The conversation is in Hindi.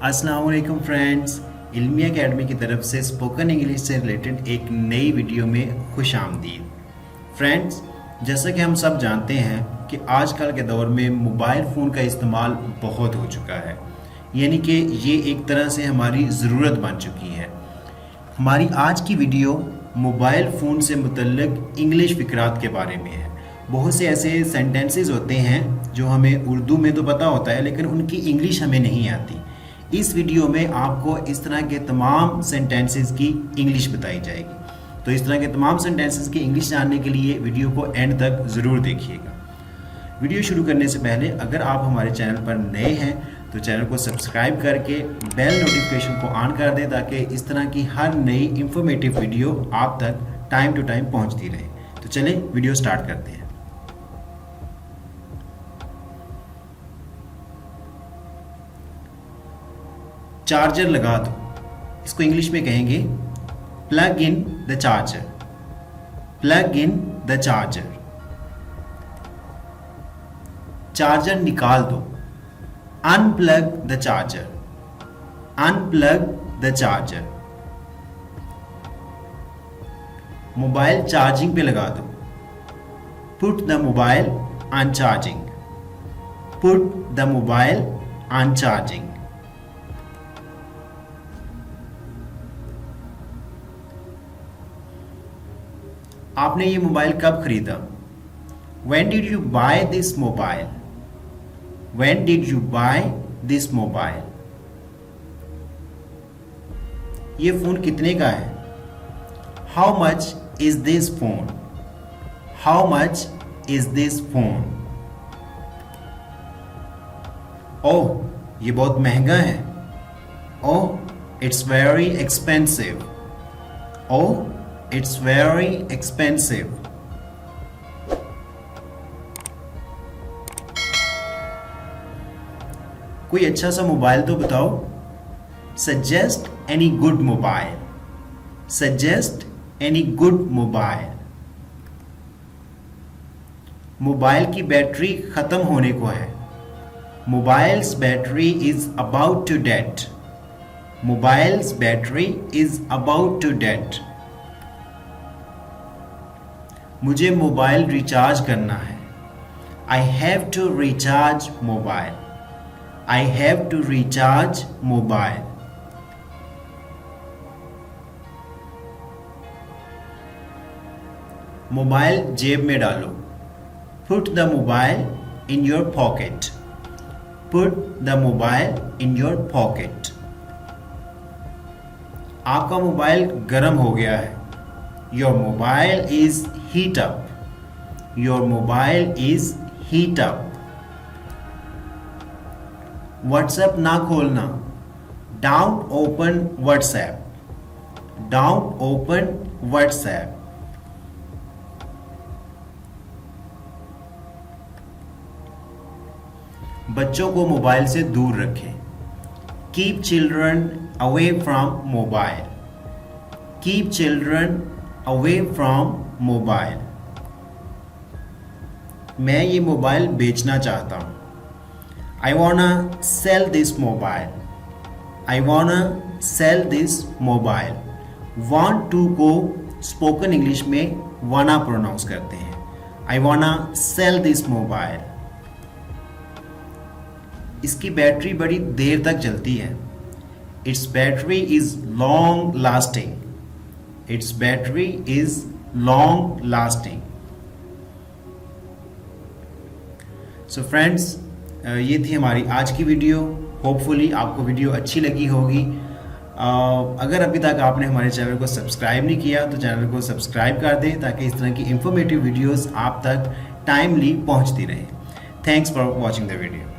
अस्सलाम वालेकुम फ्रेंड्स, इल्मिया अकेडमी की तरफ से स्पोकन इंग्लिश से रिलेटेड एक नई वीडियो में खुश आमदीद। फ्रेंड्स, जैसा कि हम सब जानते हैं कि आजकल के दौर में मोबाइल फ़ोन का इस्तेमाल बहुत हो चुका है, यानी कि ये एक तरह से हमारी ज़रूरत बन चुकी है। हमारी आज की वीडियो मोबाइल फ़ोन से मुतल्लिक इंग्लिश फ़िक्रात के बारे में है। बहुत से ऐसे सेंटेंसेस होते हैं जो हमें उर्दू में तो पता होता है, लेकिन उनकी इंग्लिश हमें नहीं आती। इस वीडियो में आपको इस तरह के तमाम सेंटेंसेस की इंग्लिश बताई जाएगी। तो इस तरह के तमाम सेंटेंसेस की इंग्लिश जानने के लिए वीडियो को एंड तक ज़रूर देखिएगा। वीडियो शुरू करने से पहले अगर आप हमारे चैनल पर नए हैं तो चैनल को सब्सक्राइब करके बेल नोटिफिकेशन को ऑन कर दें, ताकि इस तरह की हर नई इंफॉर्मेटिव वीडियो आप तक टाइम टू टाइम पहुंचती रहे। तो चलें वीडियो स्टार्ट करते हैं। चार्जर लगा दो, इसको इंग्लिश में कहेंगे plug in the charger. Plug in the charger. Charger निकाल दो, unplug the charger. Unplug the charger. Mobile charging पे लगा दो, put the mobile on charging. Put the mobile on charging. आपने ये मोबाइल कब खरीदा? When did you buy this mobile? When did you buy this mobile? ये फोन कितने का है? How much is this phone? How much is this phone? ओह, ये बहुत महंगा है। Oh, it's very expensive. Oh, it's very expensive. कोई अच्छा सा मोबाइल तो बताओ। Suggest any good mobile. Suggest any good mobile. Mobile की बैटरी खत्म होने को है। Mobile's battery is about to dead. Mobile's battery is about to dead. मुझे मोबाइल रिचार्ज करना है। I have to recharge mobile. I have to recharge mobile. Mobile जेब में डालो, Put the mobile in your pocket. Put the mobile in your pocket. आपका मोबाइल गर्म हो गया है। Your mobile is heat up. Your mobile is heat up. WhatsApp ना खोलना, Don't open WhatsApp. Don't open WhatsApp. बच्चों को मोबाइल से दूर रखें। Keep children away from mobile. Keep children away from mobile. मैं ये मोबाइल बेचना चाहता हूँ। I wanna sell this mobile. I wanna sell this mobile. Want to को स्पोकन इंग्लिश में wanna प्रोनाउंस करते हैं। I wanna sell this mobile. इसकी बैटरी बड़ी देर तक चलती है। Its battery is long lasting. Its battery is long lasting. So friends, ये थी हमारी आज की वीडियो। होपफुली आपको वीडियो अच्छी लगी होगी। अगर अभी तक आपने हमारे चैनल को सब्सक्राइब नहीं किया तो चैनल को सब्सक्राइब कर दें, ताकि इस तरह की इंफॉर्मेटिव वीडियोस आप तक टाइमली पहुंचती रहें। Thanks for watching the video.